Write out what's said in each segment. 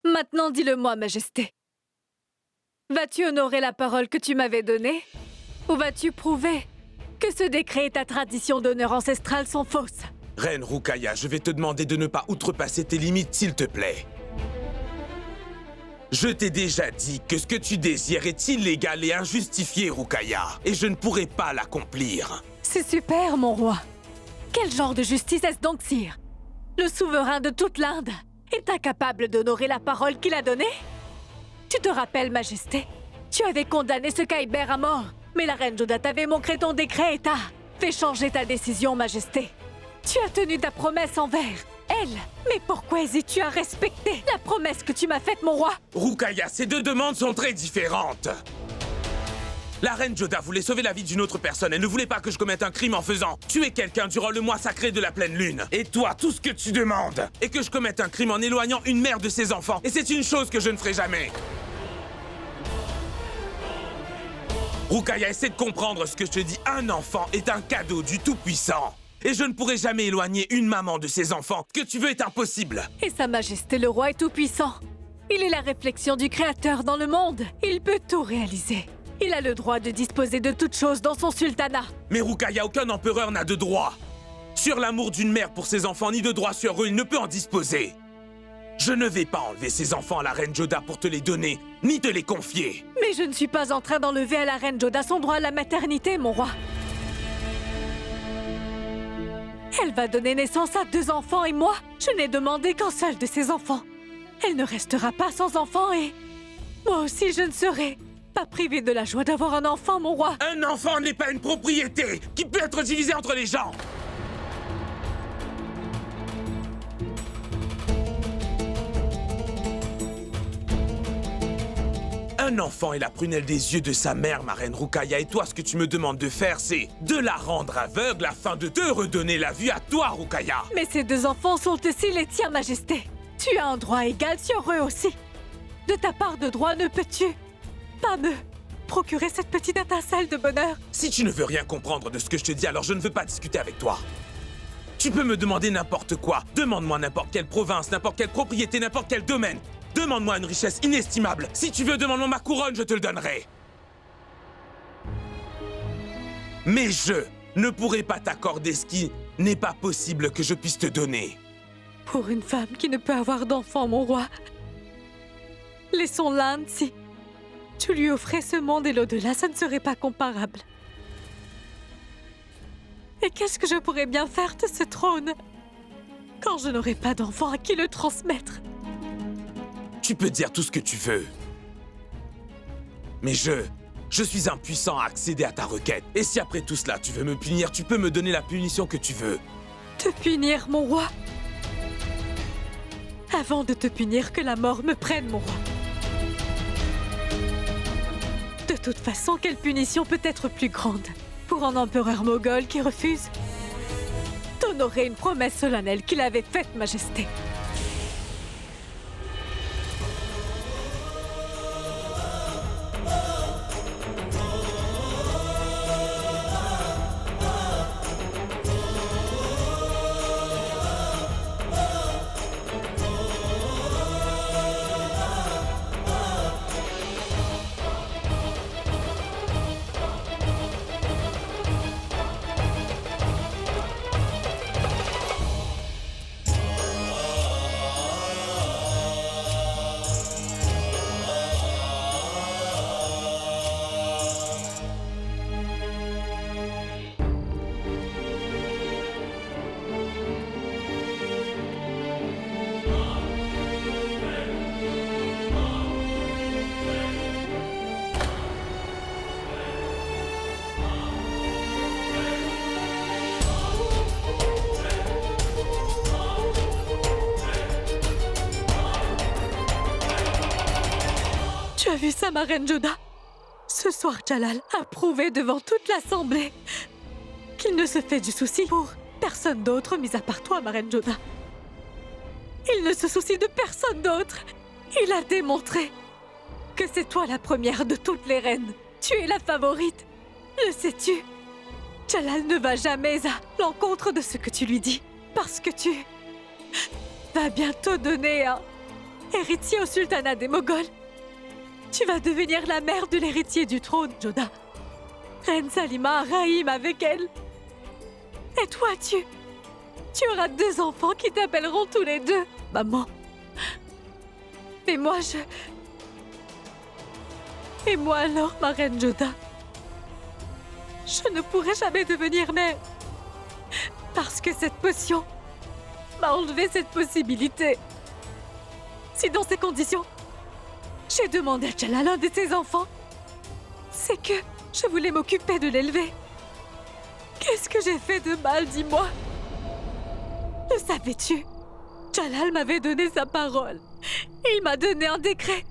Maintenant, dis-le-moi, Majesté. Vas-tu honorer la parole que tu m'avais donnée? Ou vas-tu prouver que ce décret et ta tradition d'honneur ancestrale sont fausses? Reine Rukaya, je vais te demander de ne pas outrepasser tes limites, s'il te plaît. Je t'ai déjà dit que ce que tu désires est illégal et injustifié, Rukaya, et je ne pourrai pas l'accomplir. C'est super, mon roi. Quel genre de justice est-ce donc, sire? Le souverain de toute l'Inde est incapable d'honorer la parole qu'il a donnée? Tu te rappelles, Majesté? Tu avais condamné ce Khyber à mort, mais la reine Jodha t'avait montré ton décret et t'a fait changer ta décision, Majesté. Tu as tenu ta promesse envers elle. Mais pourquoi hésites-tu à respecter la promesse que tu m'as faite, mon roi? Rukaya, ces deux demandes sont très différentes. La reine Jodha voulait sauver la vie d'une autre personne. Elle ne voulait pas que je commette un crime en faisant tuer quelqu'un durant le mois sacré de la pleine lune. Et toi, tout ce que tu demandes est que je commette un crime en éloignant une mère de ses enfants. Et c'est une chose que je ne ferai jamais. Rukaya, essaie de comprendre ce que je te dis. Un enfant est un cadeau du Tout-Puissant. Et je ne pourrai jamais éloigner une maman de ses enfants. Ce que tu veux est impossible. Et Sa Majesté le roi est tout-puissant. Il est la réflexion du Créateur dans le monde. Il peut tout réaliser. Il a le droit de disposer de toutes choses dans son sultanat. Mais Rukaya, aucun empereur n'a de droit sur l'amour d'une mère pour ses enfants, ni de droit sur eux. Il ne peut en disposer. Je ne vais pas enlever ses enfants à la reine Jodha pour te les donner, ni te les confier. Mais je ne suis pas en train d'enlever à la reine Jodha son droit à la maternité, mon roi. Elle va donner naissance à 2 enfants et moi, je n'ai demandé qu'un seul de ses enfants. Elle ne restera pas sans enfant et moi aussi je ne serai pas privée de la joie d'avoir un enfant, mon roi. Un enfant n'est pas une propriété qui peut être divisée entre les gens. Un enfant est la prunelle des yeux de sa mère, ma reine Rukaya, et toi, ce que tu me demandes de faire, c'est de la rendre aveugle afin de te redonner la vue à toi, Rukaya. Mais ces 2 enfants sont aussi les tiens, Majesté. Tu as un droit égal sur eux aussi. De ta part de droit, ne peux-tu pas me procurer cette petite étincelle de bonheur? Si tu ne veux rien comprendre de ce que je te dis, alors je ne veux pas discuter avec toi. Tu peux me demander n'importe quoi. Demande-moi n'importe quelle province, n'importe quelle propriété, n'importe quel domaine. Demande-moi une richesse inestimable. Si tu veux, demande-moi ma couronne, je te le donnerai. Mais je ne pourrai pas t'accorder ce qui n'est pas possible que je puisse te donner. Pour une femme qui ne peut avoir d'enfant, mon roi, laissons l'Inde si tu lui offrais ce monde et l'au-delà, ça ne serait pas comparable. Et qu'est-ce que je pourrais bien faire de ce trône quand je n'aurai pas d'enfant à qui le transmettre? Tu peux dire tout ce que tu veux. Mais je suis impuissant à accéder à ta requête. Et si après tout cela, tu veux me punir, tu peux me donner la punition que tu veux. Te punir, mon roi? Avant de te punir, que la mort me prenne, mon roi. De toute façon, quelle punition peut être plus grande pour un empereur moghol qui refuse d'honorer une promesse solennelle qu'il avait faite, Majesté? Tu as vu ça, ma reine Jodha? Ce soir, Jalal a prouvé devant toute l'assemblée qu'il ne se fait du souci pour personne d'autre, mis à part toi, ma reine Jodha. Il ne se soucie de personne d'autre. Il a démontré que c'est toi la première de toutes les reines. Tu es la favorite. Le sais-tu? Jalal ne va jamais à l'encontre de ce que tu lui dis, parce que tu vas bientôt donner un héritier au sultanat des Moghols. Tu vas devenir la mère de l'héritier du trône, Joda. Reine Salima a Rahim avec elle. Et toi, tu auras 2 enfants qui t'appelleront tous les 2 maman. Et moi, Et moi alors, ma reine Joda, je ne pourrai jamais devenir mère. Parce que cette potion m'a enlevé cette possibilité. Si dans ces conditions, j'ai demandé à Jalal l'un de ses enfants, c'est que je voulais m'occuper de l'élever. Qu'est-ce que j'ai fait de mal, dis-moi? Le savais-tu? Jalal m'avait donné sa parole. Il m'a donné un décret.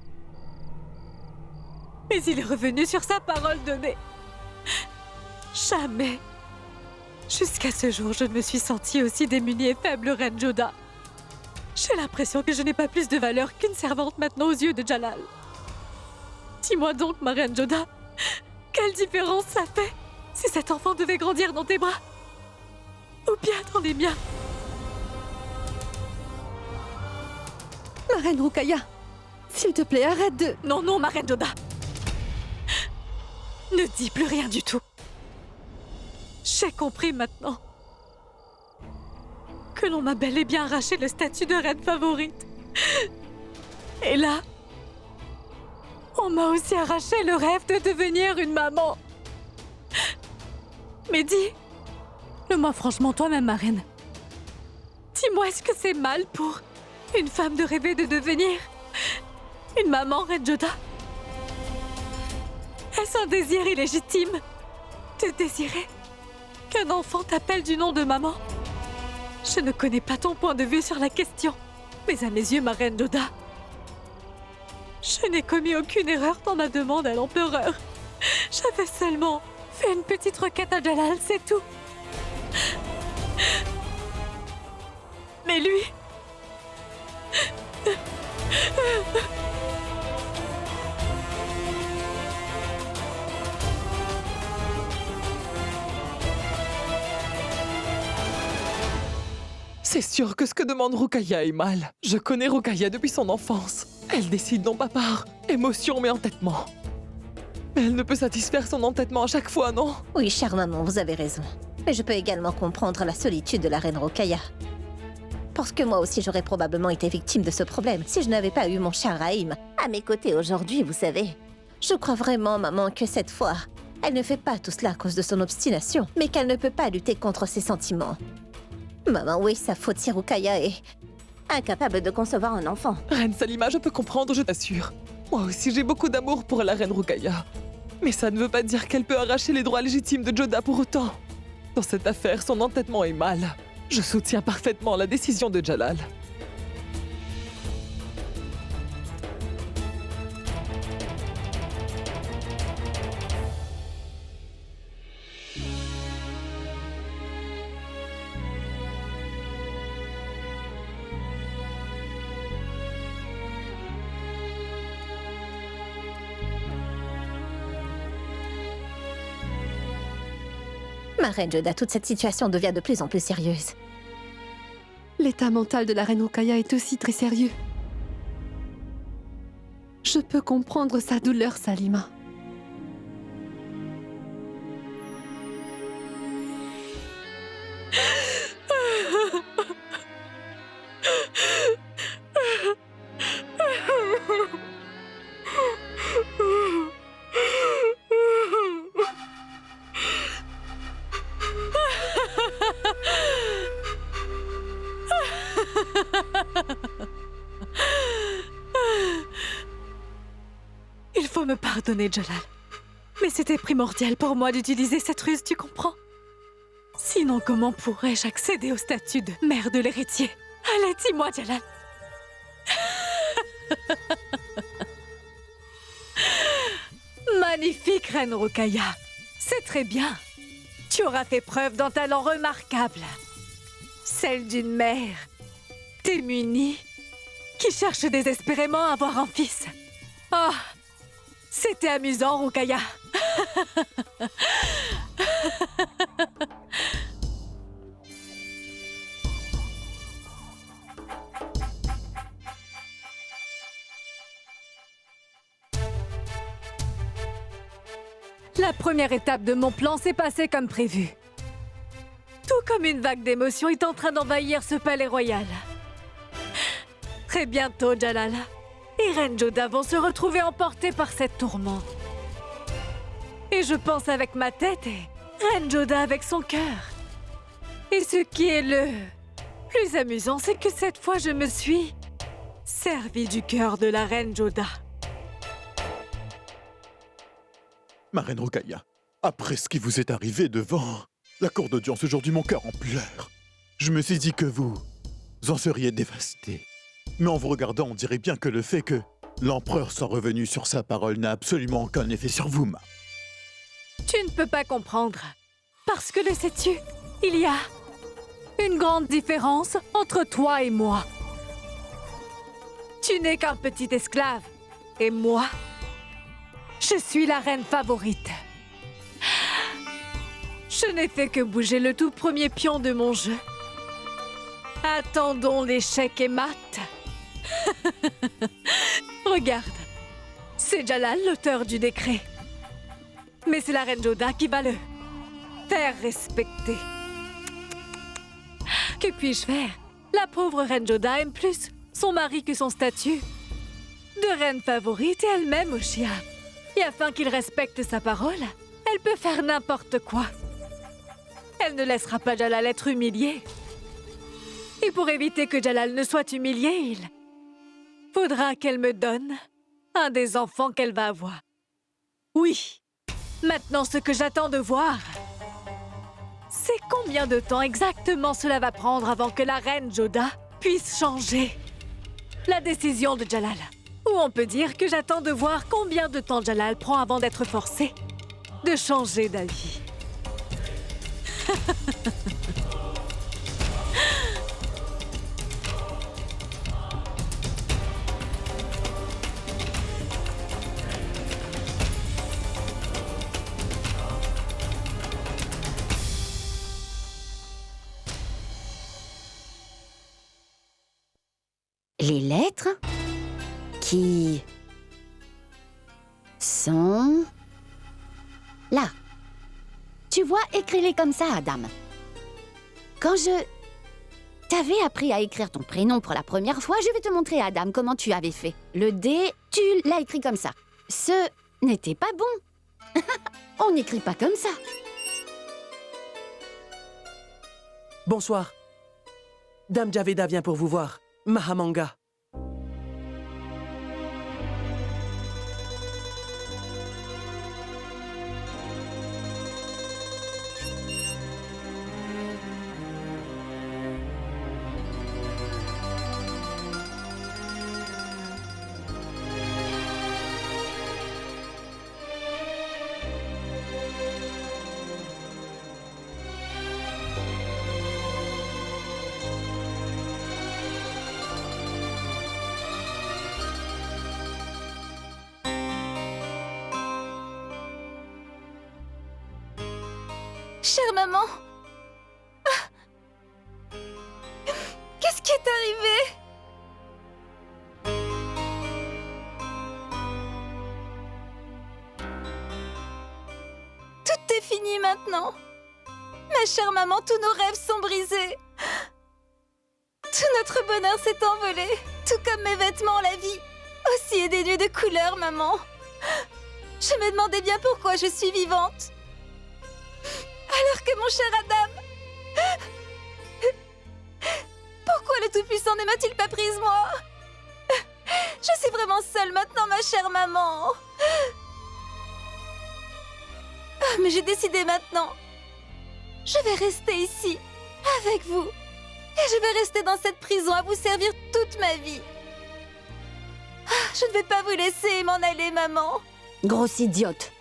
Mais il est revenu sur sa parole donnée. Jamais. Jusqu'à ce jour, je ne me suis sentie aussi démunie et faible, reine Joda. J'ai l'impression que je n'ai pas plus de valeur qu'une servante maintenant aux yeux de Jalal. Dis-moi donc, ma reine Joda, quelle différence ça fait si cet enfant devait grandir dans tes bras? Ou bien dans les miens? Ma reine Rukaya, s'il te plaît, arrête de... Non, non, ma reine Joda. Ne dis plus rien du tout. J'ai compris maintenant que l'on m'a bel et bien arraché le statut de reine favorite. Et là, on m'a aussi arraché le rêve de devenir une maman. Mais dis-le-moi franchement toi-même, ma reine. Dis-moi, est-ce que c'est mal pour une femme de rêver de devenir une maman, reine Joda? Est-ce un désir illégitime de désirer qu'un enfant t'appelle du nom de maman? Je ne connais pas ton point de vue sur la question, mais à mes yeux, ma reine Joda, je n'ai commis aucune erreur dans ma demande à l'empereur. J'avais seulement fait une petite requête à Jalal, c'est tout. Mais lui... C'est sûr que ce que demande Rukaya est mal. Je connais Rukaya depuis son enfance. Elle décide non pas par émotion mais entêtement. Mais elle ne peut satisfaire son entêtement à chaque fois, non? Oui, chère maman, vous avez raison. Mais je peux également comprendre la solitude de la reine Rukaya. Parce que moi aussi, j'aurais probablement été victime de ce problème si je n'avais pas eu mon cher Rahim à mes côtés aujourd'hui, vous savez. Je crois vraiment, maman, que cette fois, elle ne fait pas tout cela à cause de son obstination, mais qu'elle ne peut pas lutter contre ses sentiments. Maman, oui, sa faute si Rukaya est incapable de concevoir un enfant. Reine Salima, je peux comprendre, je t'assure. Moi aussi, j'ai beaucoup d'amour pour la reine Rukaya. Mais ça ne veut pas dire qu'elle peut arracher les droits légitimes de Joda pour autant. Dans cette affaire, son entêtement est mal. Je soutiens parfaitement la décision de Jalal. Ma reine Joda, toute cette situation devient de plus en plus sérieuse. L'état mental de la reine Rukaya est aussi très sérieux. Je peux comprendre sa douleur, Salima. Il faut me pardonner, Jalal. Mais c'était primordial pour moi d'utiliser cette ruse, tu comprends? Sinon, comment pourrais-je accéder au statut de mère de l'héritier? Allez, dis-moi, Jalal. Magnifique, reine Rukaya. C'est très bien. Tu auras fait preuve d'un talent remarquable. Celle d'une mère démunie qui cherche désespérément à avoir un fils. Oh, c'était amusant, Rukaya. La première étape de mon plan s'est passée comme prévu. Tout comme une vague d'émotions est en train d'envahir ce palais royal. Très bientôt, Jalal et Reine Joda vont se retrouver emportés par cette tourmente. Et je pense avec ma tête et Reine Joda avec son cœur. Et ce qui est le plus amusant, c'est que cette fois, je me suis servi du cœur de la Reine Joda. Ma reine Rocailla, après ce qui vous est arrivé devant la cour d'audience aujourd'hui, mon cœur en pleurs. Je me suis dit que vous en seriez dévasté. Mais en vous regardant, on dirait bien que le fait que l'empereur soit revenu sur sa parole n'a absolument aucun effet sur vous, ma. Tu ne peux pas comprendre. Parce que le sais-tu, il y a une grande différence entre toi et moi. Tu n'es qu'un petit esclave. Et moi, je suis la reine favorite. Je n'ai fait que bouger le tout premier pion de mon jeu. Attendons l'échec et mat. Regarde, c'est Jalal l'auteur du décret. Mais c'est la reine Joda qui va le faire respecter. Que puis-je faire? La pauvre reine Joda aime plus son mari que son statut de reine favorite et elle-même Oshia. Et afin qu'il respecte sa parole, elle peut faire n'importe quoi. Elle ne laissera pas Jalal être humilié. Et pour éviter que Jalal ne soit humilié, il faudra qu'elle me donne un des enfants qu'elle va avoir. Oui. Maintenant, ce que j'attends de voir, c'est combien de temps exactement cela va prendre avant que la reine Joda puisse changer la décision de Jalal. Ou on peut dire que j'attends de voir combien de temps Jalal prend avant d'être forcé de changer d'avis. Les lettres qui sont là. Tu vois, écris-les comme ça, Adam. Quand je t'avais appris à écrire ton prénom pour la première fois, je vais te montrer, Adam, comment tu avais fait. Le D, tu l'as écrit comme ça. Ce n'était pas bon. On n'écrit pas comme ça. Bonsoir. Dame Javeda vient pour vous voir. Mahamanga. Chère maman! Qu'est-ce qui est arrivé? Tout est fini maintenant. Ma chère maman, tous nos rêves sont brisés. Tout notre bonheur s'est envolé, tout comme mes vêtements, la vie. Aussi est dénuée de couleurs, maman. Je me demandais bien pourquoi je suis vivante. Alors que mon cher Adam... Pourquoi le Tout-Puissant ne m'a-t-il pas prise, moi? Je suis vraiment seule maintenant, ma chère maman. Mais j'ai décidé maintenant. Je vais rester ici, avec vous. Et je vais rester dans cette prison à vous servir toute ma vie. Je ne vais pas vous laisser m'en aller, maman. Grosse idiote.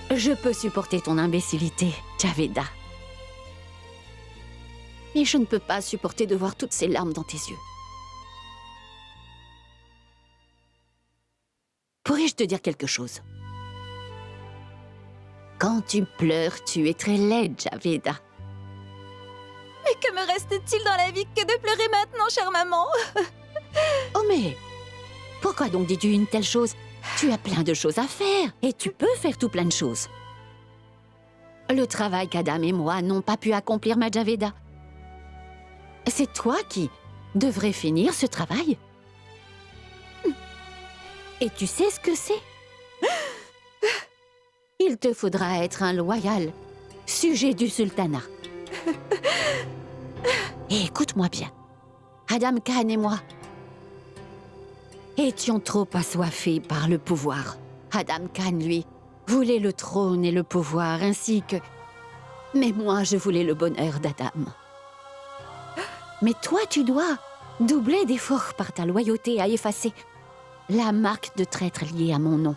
Je peux supporter ton imbécilité, Javeda. Mais je ne peux pas supporter de voir toutes ces larmes dans tes yeux. Pourrais-je te dire quelque chose? Quand tu pleures, tu es très laide, Javeda. Mais que me reste-t-il dans la vie que de pleurer maintenant, chère maman? Oh mais, Pourquoi donc dis-tu une telle chose? Tu as plein de choses à faire et tu peux faire tout plein de choses. Le travail qu'Adam et moi n'ont pas pu accomplir, Majaveda. C'est toi qui devrais finir ce travail. Et tu sais ce que c'est? Il te faudra être un loyal sujet du sultanat. Et écoute-moi bien. Adam Khan et moi étions trop assoiffés par le pouvoir. Adam Khan, lui, voulait le trône et le pouvoir, ainsi que... Mais moi, je voulais le bonheur d'Adam. Mais toi, tu dois doubler d'efforts par ta loyauté à effacer la marque de traître liée à mon nom.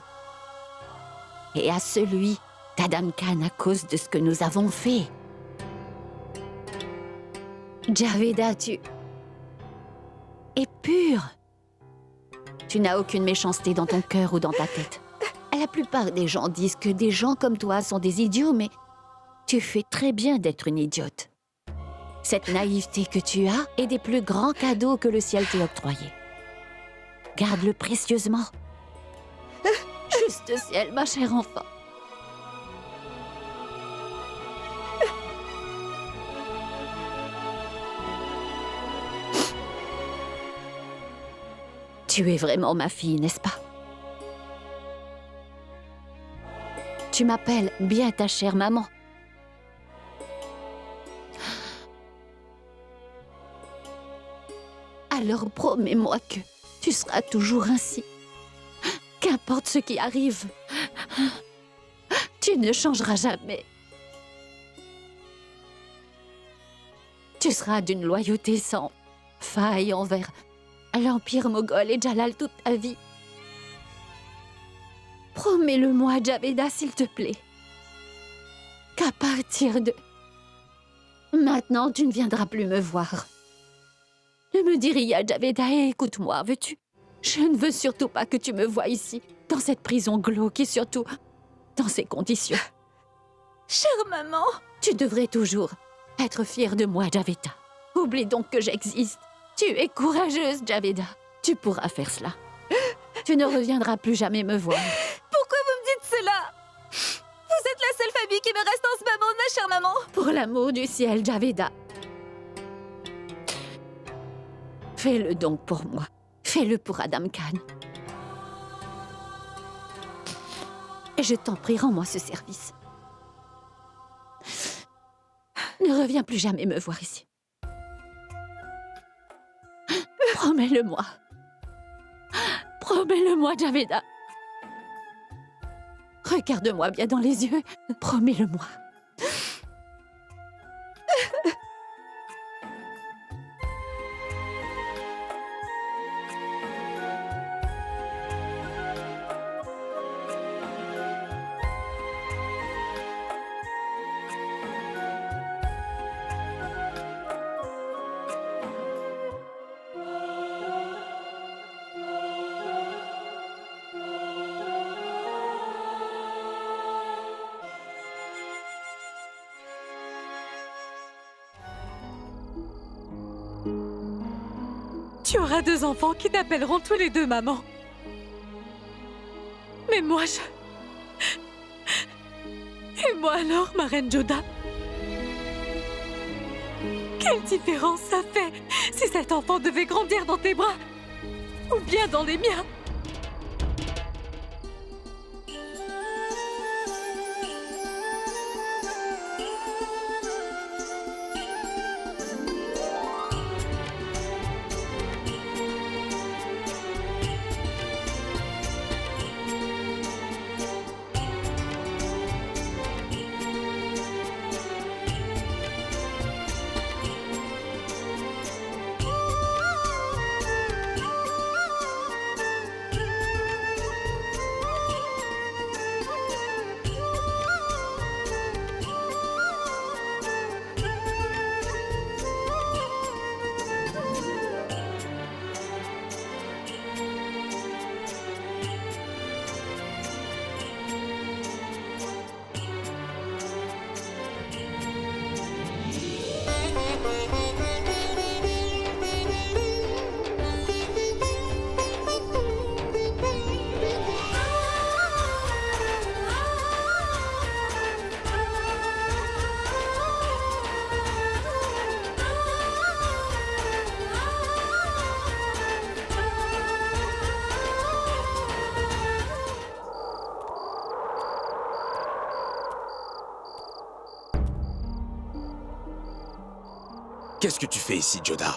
Et à celui d'Adam Khan à cause de ce que nous avons fait. Javeda, tu es pure. Tu n'as aucune méchanceté dans ton cœur ou dans ta tête. La plupart des gens disent que des gens comme toi sont des idiots, mais tu fais très bien d'être une idiote. Cette naïveté que tu as est des plus grands cadeaux que le ciel t'ait octroyé. Garde-le précieusement. Juste ciel, ma chère enfant. Tu es vraiment ma fille, n'est-ce pas? Tu m'appelles bien ta chère maman. Alors promets-moi que tu seras toujours ainsi. Qu'importe ce qui arrive, tu ne changeras jamais. Tu seras d'une loyauté sans faille envers l'Empire moghol et Jalal toute ta vie. Promets-le-moi, Javeda, s'il te plaît. Qu'à partir de... Maintenant, tu ne viendras plus me voir. Ne me dis rien, Javeda, et écoute-moi, veux-tu? Je ne veux surtout pas que tu me voies ici, dans cette prison glauque et surtout dans ces conditions. Chère maman! Tu devrais toujours être fière de moi, Javeda. Oublie donc que j'existe. Tu es courageuse, Javeda. Tu pourras faire cela. Tu ne reviendras plus jamais me voir. Pourquoi vous me dites cela? Vous êtes la seule famille qui me reste en ce moment, ma chère maman. Pour l'amour du ciel, Javeda. Fais-le donc pour moi. Fais-le pour Adam Khan. Et je t'en prie, rends-moi ce service. Ne reviens plus jamais me voir ici. Promets-le-moi. Promets-le-moi, Javeda. Regarde-moi bien dans les yeux. Promets-le-moi. Tu auras 2 enfants qui t'appelleront tous les 2 maman. Mais moi, Et moi alors, ma reine Joda? Quelle différence ça fait si cet enfant devait grandir dans tes bras ou bien dans les miens? Qu'est-ce que tu fais ici, Joda?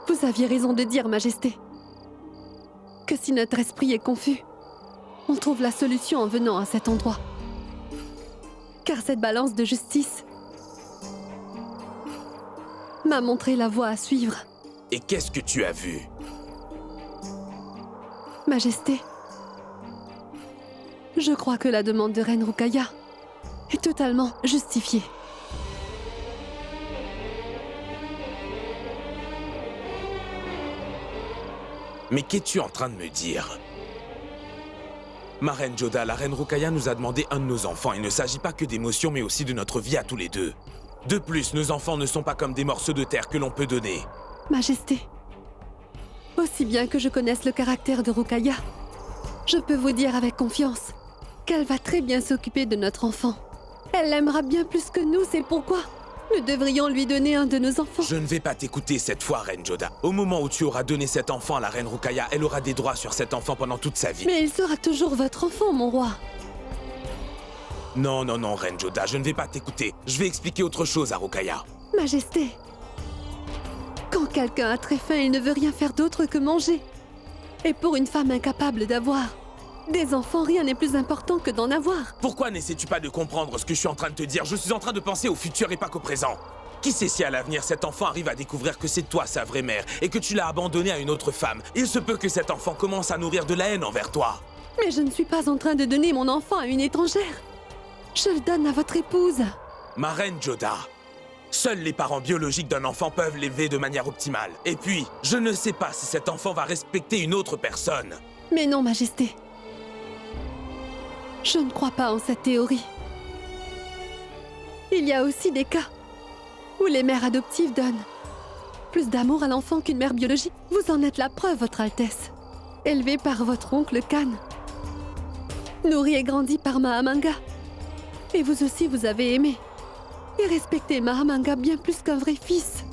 Vous aviez raison de dire, Majesté, que si notre esprit est confus, on trouve la solution en venant à cet endroit. Car cette balance de justice m'a montré la voie à suivre. Et qu'est-ce que tu as vu? Majesté, je crois que la demande de Reine Rukaya est totalement justifiée. Mais qu'es-tu en train de me dire? Ma reine Joda, la reine Rukaya nous a demandé un de nos enfants. Il ne s'agit pas que d'émotions, mais aussi de notre vie à tous les deux. De plus, nos enfants ne sont pas comme des morceaux de terre que l'on peut donner. Majesté, aussi bien que je connaisse le caractère de Rukaya, je peux vous dire avec confiance qu'elle va très bien s'occuper de notre enfant. Elle l'aimera bien plus que nous, c'est pourquoi nous devrions lui donner un de nos enfants. Je ne vais pas t'écouter cette fois, reine Joda. Au moment où tu auras donné cet enfant à la reine Rukaya, elle aura des droits sur cet enfant pendant toute sa vie. Mais il sera toujours votre enfant, mon roi. Non, non, non, reine Joda, je ne vais pas t'écouter. Je vais expliquer autre chose à Rukaya. Majesté, quand quelqu'un a très faim, il ne veut rien faire d'autre que manger. Et pour une femme incapable d'avoir des enfants, rien n'est plus important que d'en avoir. Pourquoi n'essaies-tu pas de comprendre ce que je suis en train de te dire? Je suis en train de penser au futur et pas qu'au présent. Qui sait si à l'avenir cet enfant arrive à découvrir que c'est toi sa vraie mère et que tu l'as abandonné à une autre femme. Il se peut que cet enfant commence à nourrir de la haine envers toi. Mais je ne suis pas en train de donner mon enfant à une étrangère. Je le donne à votre épouse. Ma reine Joda, seuls les parents biologiques d'un enfant peuvent l'élever de manière optimale. Et puis, je ne sais pas si cet enfant va respecter une autre personne. Mais non, Majesté. Je ne crois pas en cette théorie. Il y a aussi des cas où les mères adoptives donnent plus d'amour à l'enfant qu'une mère biologique. Vous en êtes la preuve, Votre Altesse. Élevé par votre oncle Khan, nourri et grandi par Mahamanga. Et vous aussi, vous avez aimé et respecté Mahamanga bien plus qu'un vrai fils.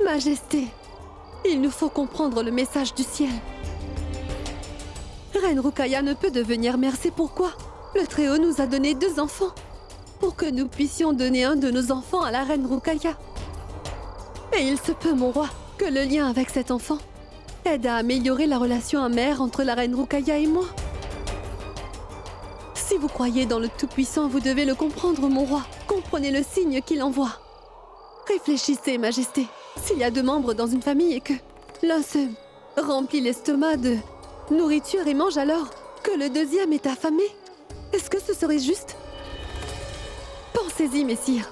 Majesté, il nous faut comprendre le message du ciel. Reine Rukaya ne peut devenir mère, c'est pourquoi le Très-Haut nous a donné 2 enfants, pour que nous puissions donner un de nos enfants à la Reine Rukaya. Et il se peut, mon roi, que le lien avec cet enfant aide à améliorer la relation amère entre la Reine Rukaya et moi. Si vous croyez dans le Tout-Puissant, vous devez le comprendre, mon roi. Comprenez le signe qu'il envoie. Réfléchissez, Majesté. S'il y a 2 membres dans une famille et que l'un se remplit l'estomac de nourriture et mange alors que le deuxième est affamé, est-ce que ce serait juste? Pensez-y, messire.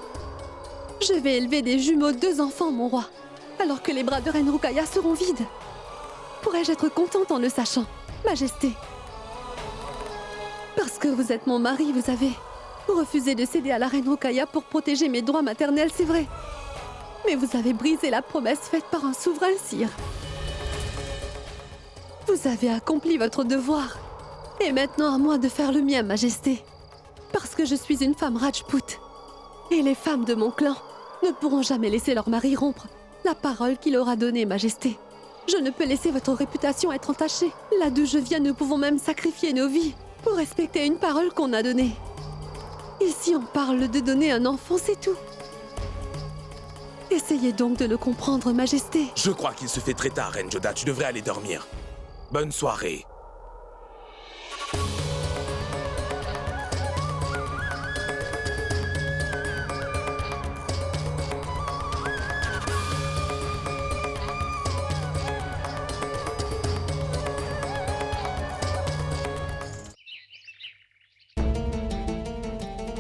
Je vais élever des jumeaux 2 enfants, mon roi, alors que les bras de Reine Rukaya seront vides. Pourrais-je être contente en le sachant, Majesté? Parce que vous êtes mon mari, vous avez refusé de céder à la Reine Rukaya pour protéger mes droits maternels, c'est vrai. Mais vous avez brisé la promesse faite par un souverain, sire. Vous avez accompli votre devoir. Et maintenant à moi de faire le mien, Majesté. Parce que je suis une femme Rajput. Et les femmes de mon clan ne pourront jamais laisser leur mari rompre la parole qu'il aura donnée, Majesté. Je ne peux laisser votre réputation être entachée. Là d'où je viens, nous pouvons même sacrifier nos vies pour respecter une parole qu'on a donnée. Ici, on parle de donner un enfant, c'est tout. Essayez donc de le comprendre, Majesté. Je crois qu'il se fait très tard, reine Joda. Tu devrais aller dormir. Bonne soirée.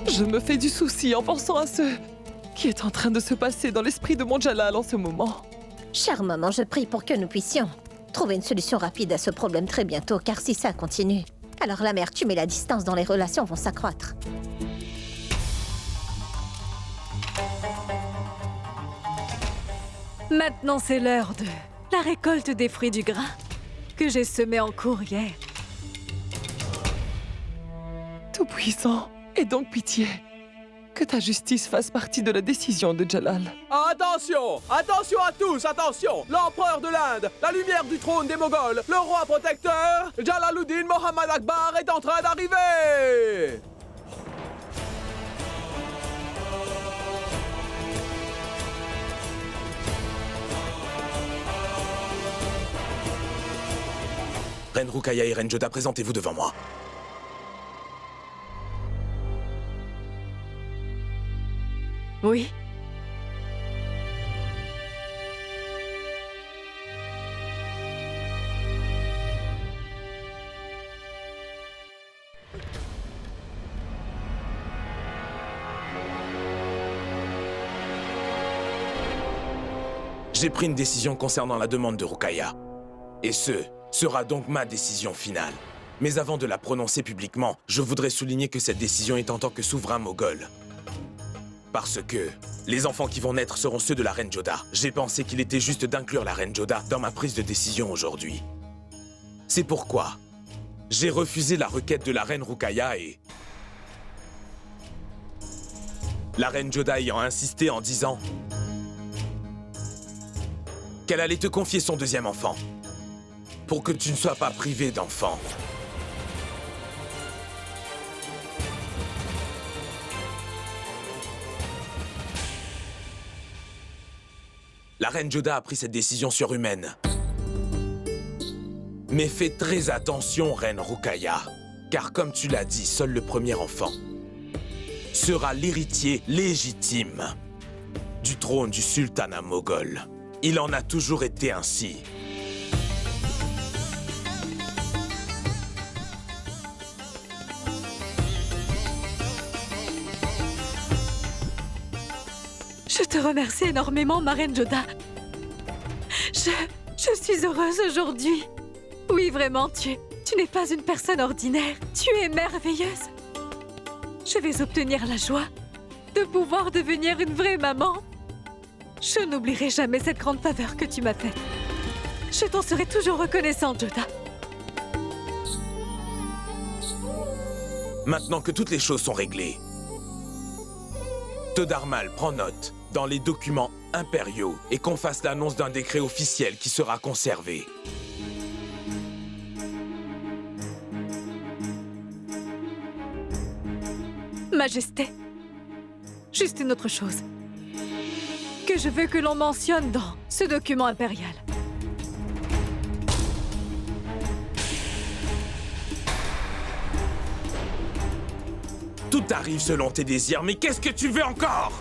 Je me fais du souci en pensant à ce qui est en train de se passer dans l'esprit de mon Jalal en ce moment. Chère maman, je prie pour que nous puissions trouver une solution rapide à ce problème très bientôt, car si ça continue, alors l'amertume et la distance dans les relations vont s'accroître. Maintenant, c'est l'heure de la récolte des fruits du grain que j'ai semés en cours hier. Tout-Puissant, aie donc pitié. Que ta justice fasse partie de la décision de Jalal. Attention! Attention à tous, attention! L'empereur de l'Inde, la lumière du trône des Moghols, le roi protecteur, Jalaluddin Mohammad Akbar est en train d'arriver! Reine Rukaya et Reine Joda, présentez-vous devant moi. Oui. J'ai pris une décision concernant la demande de Rukaya. Et ce sera donc ma décision finale. Mais avant de la prononcer publiquement, je voudrais souligner que cette décision est en tant que souverain moghol. Parce que les enfants qui vont naître seront ceux de la Reine Joda. J'ai pensé qu'il était juste d'inclure la Reine Joda dans ma prise de décision aujourd'hui. C'est pourquoi j'ai refusé la requête de la Reine Rukaya et... la Reine Joda ayant insisté en disant qu'elle allait te confier son deuxième enfant, pour que tu ne sois pas privé d'enfant. La Reine Joda a pris cette décision surhumaine. Mais fais très attention, Reine Rukaya, car comme tu l'as dit, seul le premier enfant sera l'héritier légitime du trône du sultanat moghol. Il en a toujours été ainsi. Je te remercie énormément, ma Reine Joda. Je suis heureuse aujourd'hui. Oui, vraiment, tu n'es pas une personne ordinaire. Tu es merveilleuse. Je vais obtenir la joie de pouvoir devenir une vraie maman. Je n'oublierai jamais cette grande faveur que tu m'as faite. Je t'en serai toujours reconnaissante, Joda. Maintenant que toutes les choses sont réglées, Todarmal prend note dans les documents impériaux et qu'on fasse l'annonce d'un décret officiel qui sera conservé. Majesté, juste une autre chose que je veux que l'on mentionne dans ce document impérial. Tout arrive selon tes désirs, mais qu'est-ce que tu veux encore?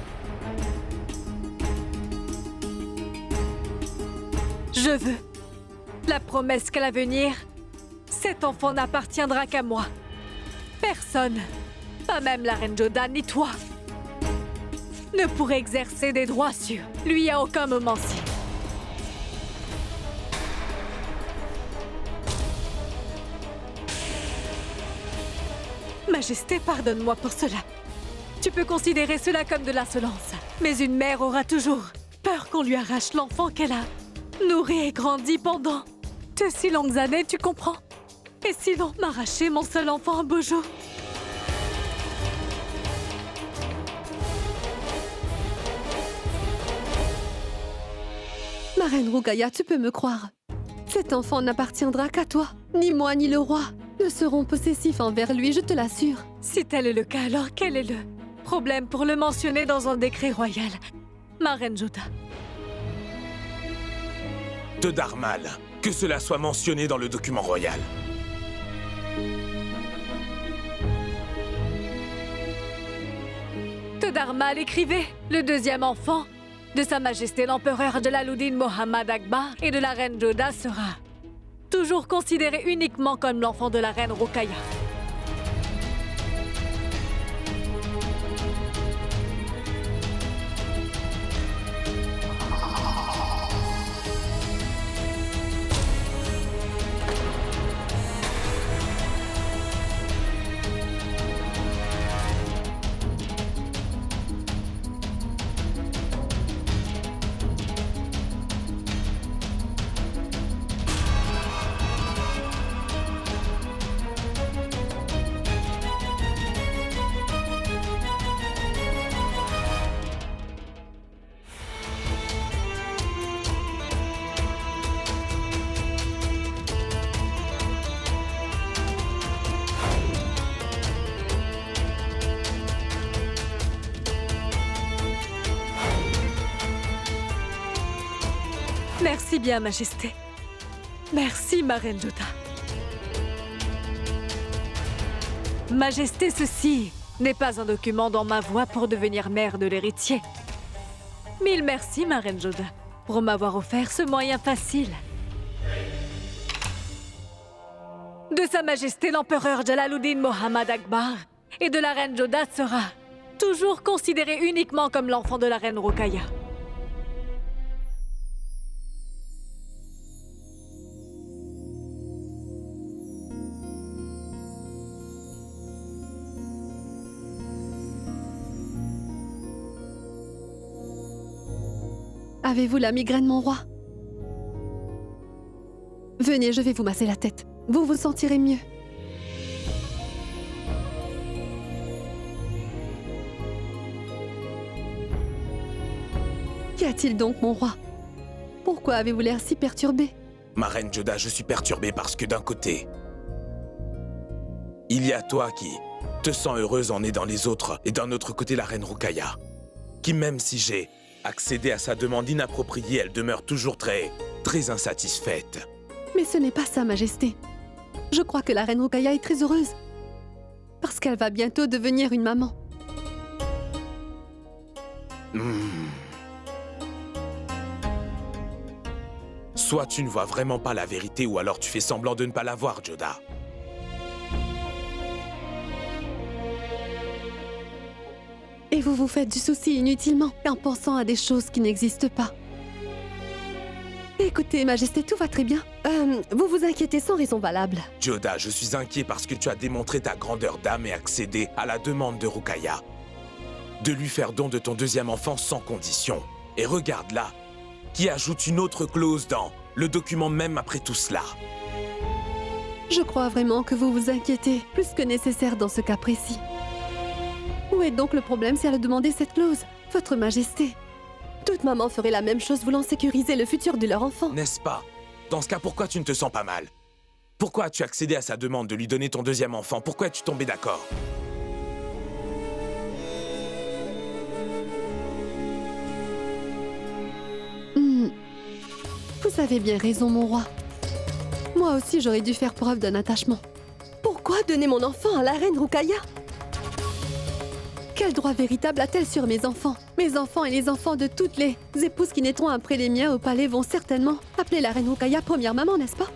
Je veux la promesse qu'à l'avenir, cet enfant n'appartiendra qu'à moi. Personne, pas même la Reine Joda ni toi, ne pourrait exercer des droits sur lui à aucun moment-ci. Majesté, pardonne-moi pour cela. Tu peux considérer cela comme de l'insolence. Mais une mère aura toujours peur qu'on lui arrache l'enfant qu'elle a nourri et grandi pendant de si longues années, tu comprends? Et si l'on m'arrachait mon seul enfant un beau jour? Ma reine Rukaya, tu peux me croire. Cet enfant n'appartiendra qu'à toi. Ni moi ni le roi ne seront possessifs envers lui, je te l'assure. Si tel est le cas, alors quel est le problème pour le mentionner dans un décret royal, ma Reine Joda? Todarmal, que cela soit mentionné dans le document royal. Todarmal écrivait le deuxième enfant de Sa Majesté l'Empereur Jalaluddin Mohammad Akbar et de la Reine Joda sera toujours considéré uniquement comme l'enfant de la Reine Rukaya. Merci bien, Majesté. Merci, ma Reine Joda. Majesté, ceci n'est pas un document dans ma voie pour devenir mère de l'héritier. Mille merci, ma reine Joda, pour m'avoir offert ce moyen facile. De Sa Majesté l'Empereur Jalaluddin Mohammad Akbar et de la reine Joda sera toujours considéré uniquement comme l'enfant de la reine Rokhaya. Avez-vous la migraine, mon roi? Venez, je vais vous masser la tête. Vous vous sentirez mieux. Qu'y a-t-il donc, mon roi? Pourquoi avez-vous l'air si perturbé? Ma reine Joda, je suis perturbé parce que d'un côté, il y a toi qui te sens heureuse en aidant les autres, et d'un autre côté la reine Rokhaya, qui même si j'ai accédé à sa demande inappropriée, elle demeure toujours très insatisfaite. Mais ce n'est pas ça, Majesté. Je crois que la reine Rokhaya est très heureuse. Parce qu'elle va bientôt devenir une maman. Soit tu ne vois vraiment pas la vérité, ou alors tu fais semblant de ne pas la voir, Joda. Et vous vous faites du souci inutilement en pensant à des choses qui n'existent pas. Écoutez, Majesté, tout va très bien. Vous vous inquiétez sans raison valable. Joda, je suis inquiet parce que tu as démontré ta grandeur d'âme et accédé à la demande de Rokhaya. De lui faire don de ton deuxième enfant sans condition. Et regarde là, qui ajoute une autre clause dans le document même après tout cela. Je crois vraiment que vous vous inquiétez plus que nécessaire dans ce cas précis. Où est donc le problème si elle a demandé cette clause, Votre Majesté? Toute maman ferait la même chose voulant sécuriser le futur de leur enfant. N'est-ce pas? Dans ce cas, pourquoi tu ne te sens pas mal? Pourquoi as-tu accédé à sa demande de lui donner ton deuxième enfant? Pourquoi es-tu tombé d'accord? Vous avez bien raison, mon roi. Moi aussi, j'aurais dû faire preuve d'un attachement. Pourquoi donner mon enfant à la reine Rokhaya? Quel droit véritable a-t-elle sur mes enfants? Mes enfants et les enfants de toutes les épouses qui naîtront après les miens au palais vont certainement appeler la reine Rokhaya première maman, n'est-ce pas?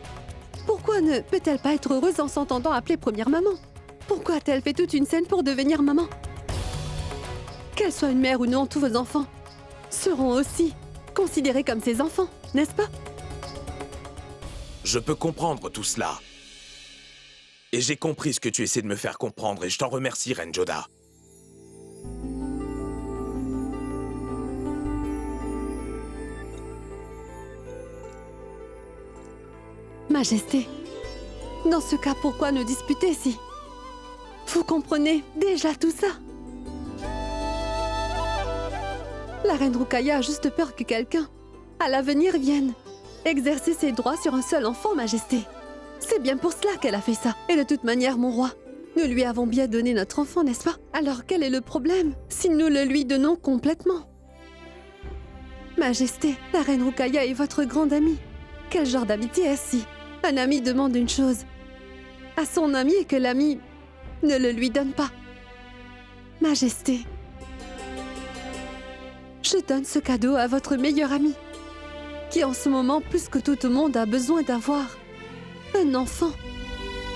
Pourquoi ne peut-elle pas être heureuse en s'entendant appeler première maman? Pourquoi a-t-elle fait toute une scène pour devenir maman? Qu'elle soit une mère ou non, tous vos enfants seront aussi considérés comme ses enfants, n'est-ce pas? Je peux comprendre tout cela. Et j'ai compris ce que tu essaies de me faire comprendre et je t'en remercie, reine Joda. Majesté, dans ce cas, pourquoi nous disputer si vous comprenez déjà tout ça? La reine Rokhaya a juste peur que quelqu'un, à l'avenir, vienne exercer ses droits sur un seul enfant, Majesté. C'est bien pour cela qu'elle a fait ça. Et de toute manière, mon roi, nous lui avons bien donné notre enfant, n'est-ce pas? Alors quel est le problème si nous le lui donnons complètement? Majesté, la reine Rokhaya est votre grande amie. Quel genre d'amitié est-ce si un ami demande une chose à son ami et que l'ami ne le lui donne pas? Majesté, je donne ce cadeau à votre meilleur ami, qui en ce moment, plus que tout au monde, a besoin d'avoir un enfant.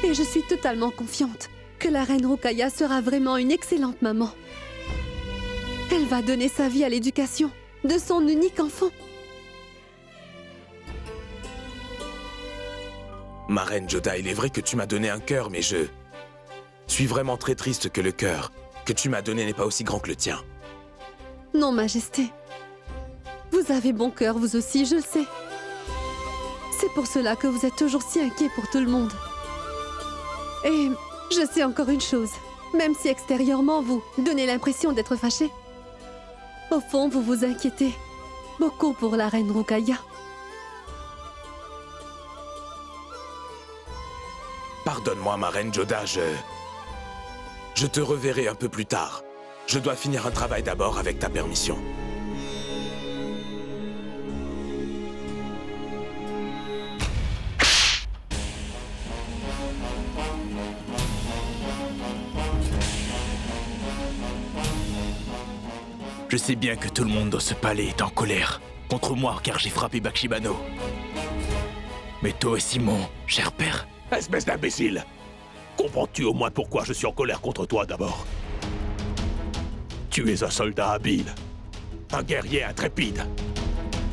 Et je suis totalement confiante que la reine Rokhaya sera vraiment une excellente maman. Elle va donner sa vie à l'éducation de son unique enfant. Ma reine Joda, il est vrai que tu m'as donné un cœur, mais je suis vraiment très triste que le cœur que tu m'as donné n'est pas aussi grand que le tien. Non, Majesté. Vous avez bon cœur, vous aussi, je le sais. C'est pour cela que vous êtes toujours si inquiet pour tout le monde. Et je sais encore une chose. Même si extérieurement vous donnez l'impression d'être fâché, au fond, vous vous inquiétez beaucoup pour la reine Rokhaya. Pardonne-moi, ma reine Joda, je te reverrai un peu plus tard. Je dois finir un travail d'abord avec ta permission. Je sais bien que tout le monde dans ce palais est en colère contre moi car j'ai frappé Bakshibano. Mais toi aussi, mon cher père. Espèce d'imbécile! Comprends-tu au moins pourquoi je suis en colère contre toi d'abord? Tu es un soldat habile, un guerrier intrépide.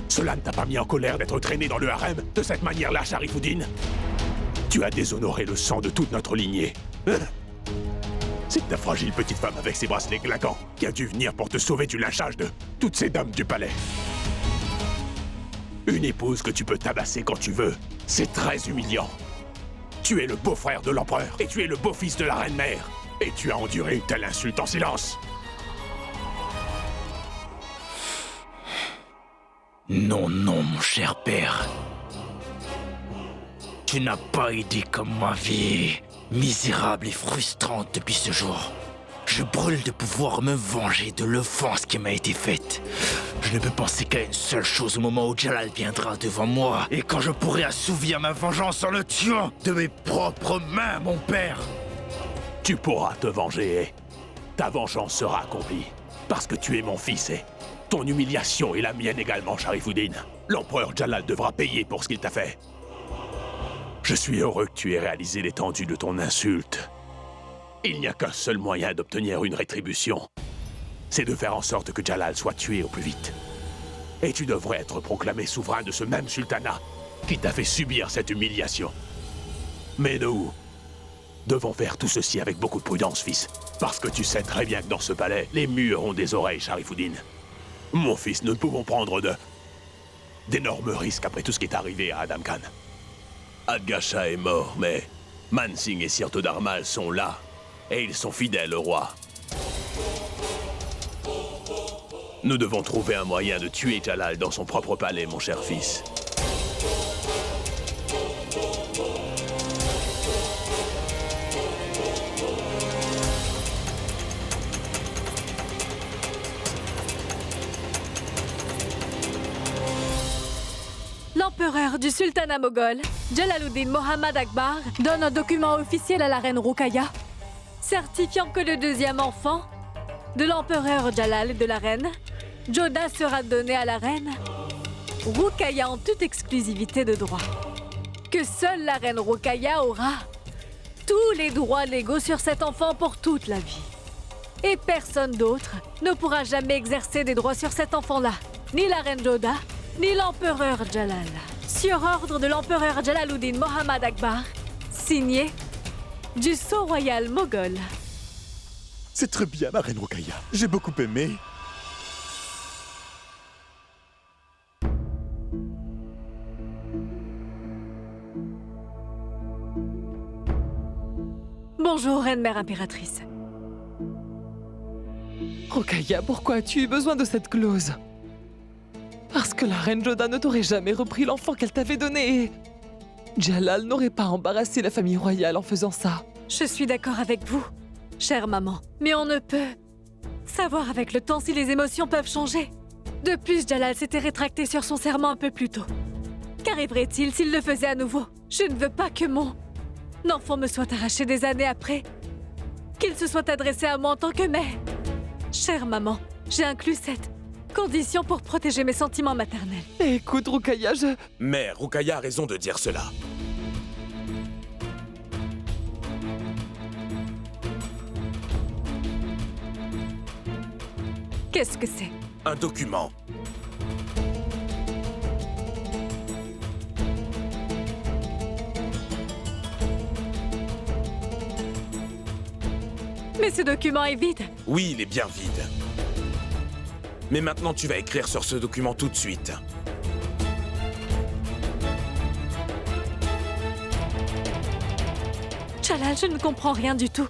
Cela ne t'a pas mis en colère d'être traîné dans le harem de cette manière-là, Sharifuddin? Tu as déshonoré le sang de toute notre lignée. C'est ta fragile petite femme avec ses bracelets claquants qui a dû venir pour te sauver du lynchage de toutes ces dames du palais. Une épouse que tu peux tabasser quand tu veux, c'est très humiliant. Tu es le beau-frère de l'empereur et tu es le beau-fils de la reine-mère. Et tu as enduré une telle insulte en silence. Non, non, mon cher père. Tu n'as pas idée comme ma vie est misérable et frustrante depuis ce jour. Je brûle de pouvoir me venger de l'offense qui m'a été faite. Je ne peux penser qu'à une seule chose au moment où Jalal viendra devant moi et quand je pourrai assouvir ma vengeance en le tuant de mes propres mains, mon père. Tu pourras te venger et ta vengeance sera accomplie. Parce que tu es mon fils et ton humiliation est la mienne également, Sharifuddin. L'empereur Jalal devra payer pour ce qu'il t'a fait. Je suis heureux que tu aies réalisé l'étendue de ton insulte. Il n'y a qu'un seul moyen d'obtenir une rétribution. C'est de faire en sorte que Jalal soit tué au plus vite. Et tu devrais être proclamé souverain de ce même sultanat qui t'a fait subir cette humiliation. Mais nous devons faire tout ceci avec beaucoup de prudence, fils. Parce que tu sais très bien que dans ce palais, les murs ont des oreilles, Sharifuddin. Mon fils, nous ne pouvons prendre d'énormes risques après tout ce qui est arrivé à Adam Khan. Adgasha est mort, mais Mansingh et Sir Todarmal sont là. Et ils sont fidèles au roi. Nous devons trouver un moyen de tuer Jalal dans son propre palais, mon cher fils. L'empereur du sultanat moghol, Jalaluddin Mohammad Akbar, donne un document officiel à la reine Ruqayya, certifiant que le deuxième enfant de l'empereur Jalal et de la reine, Jodha, sera donné à la reine Ruqayya en toute exclusivité de droit. Que seule la reine Ruqayya aura tous les droits légaux sur cet enfant pour toute la vie. Et personne d'autre ne pourra jamais exercer des droits sur cet enfant-là, ni la reine Jodha, ni l'empereur Jalal. Sur ordre de l'empereur Jalaluddin Mohammad Akbar, signé du sceau royal moghol. C'est très bien, ma reine Ruqayya. J'ai beaucoup aimé. Bonjour, reine-mère impératrice. Ruqayya, pourquoi as-tu eu besoin de cette clause? Parce que la reine Jodha ne t'aurait jamais repris l'enfant qu'elle t'avait donné et Jalal n'aurait pas embarrassé la famille royale en faisant ça. Je suis d'accord avec vous, chère maman. Mais on ne peut savoir avec le temps si les émotions peuvent changer. De plus, Jalal s'était rétracté sur son serment un peu plus tôt. Qu'arriverait-il s'il le faisait à nouveau? Je ne veux pas que mon enfant me soit arraché des années après, qu'il se soit adressé à moi en tant que mère. Chère maman, j'ai inclus cette condition pour protéger mes sentiments maternels. Écoute, Ruqayya, Mais Ruqayya a raison de dire cela. Qu'est-ce que c'est? Un document. Mais ce document est vide. Oui, il est bien vide. Mais maintenant, tu vas écrire sur ce document tout de suite. Jalal, je ne comprends rien du tout.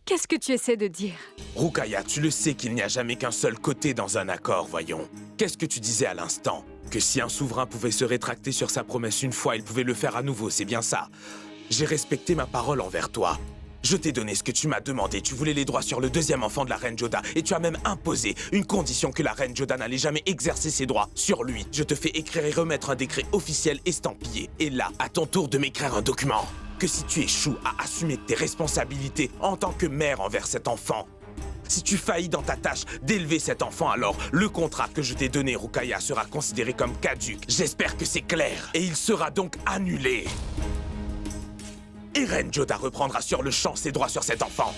Qu'est-ce que tu essaies de dire? Ruqayya, tu le sais qu'il n'y a jamais qu'un seul côté dans un accord, voyons. Qu'est-ce que tu disais à l'instant? Que si un souverain pouvait se rétracter sur sa promesse une fois, il pouvait le faire à nouveau, c'est bien ça. J'ai respecté ma parole envers toi. Je t'ai donné ce que tu m'as demandé. Tu voulais les droits sur le deuxième enfant de la reine Jodha et tu as même imposé une condition que la reine Jodha n'allait jamais exercer ses droits sur lui. Je te fais écrire et remettre un décret officiel estampillé. Et là, à ton tour de m'écrire un document. Que si tu échoues à assumer tes responsabilités en tant que mère envers cet enfant, Si tu faillis dans ta tâche d'élever cet enfant, alors le contrat que je t'ai donné, Ruqaïa, sera considéré comme caduc. J'espère que c'est clair. Et il sera donc annulé. Et Reine Joda reprendra sur le champ ses droits sur cet enfant.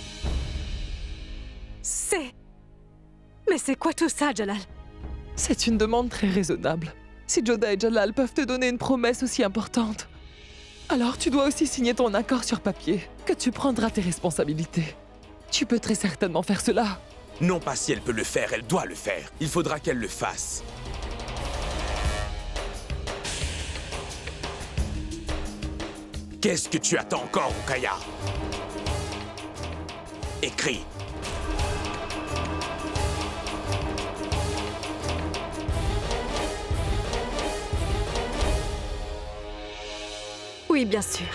Mais c'est quoi tout ça, Jalal? C'est une demande très raisonnable. Si Joda et Jalal peuvent te donner une promesse aussi importante, alors tu dois aussi signer ton accord sur papier, que tu prendras tes responsabilités. Tu peux très certainement faire cela. Non pas si elle peut le faire, elle doit le faire. Il faudra qu'elle le fasse. Qu'est-ce que tu attends encore, Ruqaïa? Écris. Oui, bien sûr.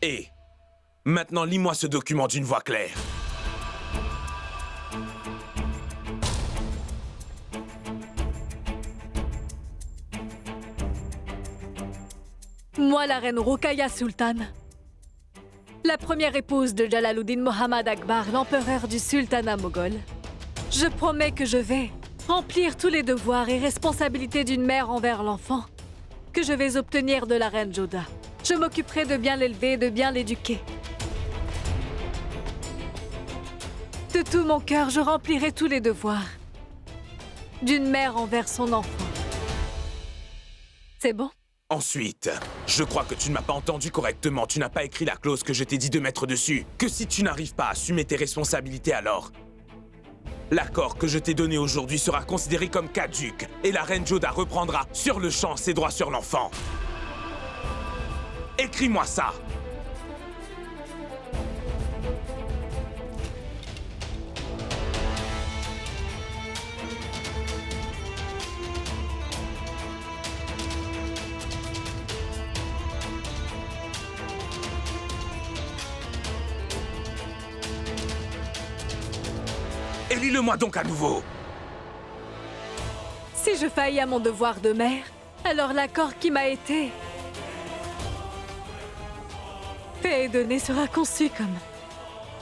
Et maintenant, lis-moi ce document d'une voix claire. Moi, la reine Ruqaïa Sultan, la première épouse de Jalaluddin Mohammad Akbar, l'empereur du sultanat moghol, je promets que je vais remplir tous les devoirs et responsabilités d'une mère envers l'enfant que je vais obtenir de la reine Joda. Je m'occuperai de bien l'élever et de bien l'éduquer. De tout mon cœur, je remplirai tous les devoirs d'une mère envers son enfant. C'est bon? Ensuite, je crois que tu ne m'as pas entendu correctement. Tu n'as pas écrit la clause que je t'ai dit de mettre dessus. Que si tu n'arrives pas à assumer tes responsabilités, alors l'accord que je t'ai donné aujourd'hui sera considéré comme caduc et la reine Joda reprendra sur le champ ses droits sur l'enfant. Écris-moi ça. Et lis-le-moi donc à nouveau. Si je faillis à mon devoir de mère, alors l'accord qui m'a été fait et donné sera conçu comme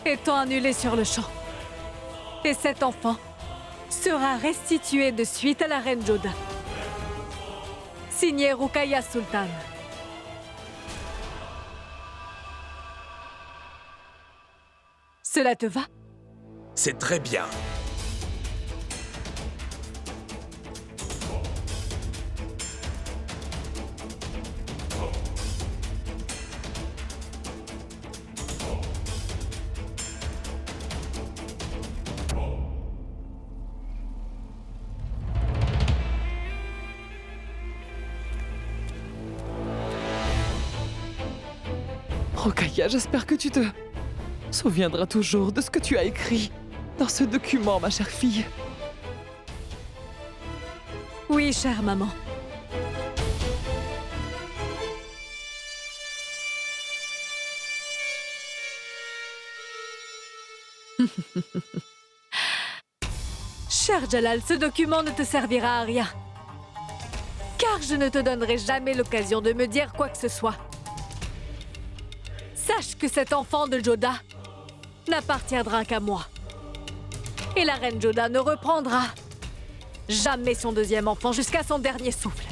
étant annulé sur le champ. Et cet enfant sera restitué de suite à la reine Joda. Signé Ruqaïa Sultan. Cela te va? C'est très bien. Ruqaïa, j'espère que tu te souviendras toujours de ce que tu as écrit dans ce document, ma chère fille. Oui, chère maman. Cher Jalal, ce document ne te servira à rien. Car je ne te donnerai jamais l'occasion de me dire quoi que ce soit. Sache que cet enfant de Joda n'appartiendra qu'à moi. Et la reine Joda ne reprendra jamais son deuxième enfant jusqu'à son dernier souffle.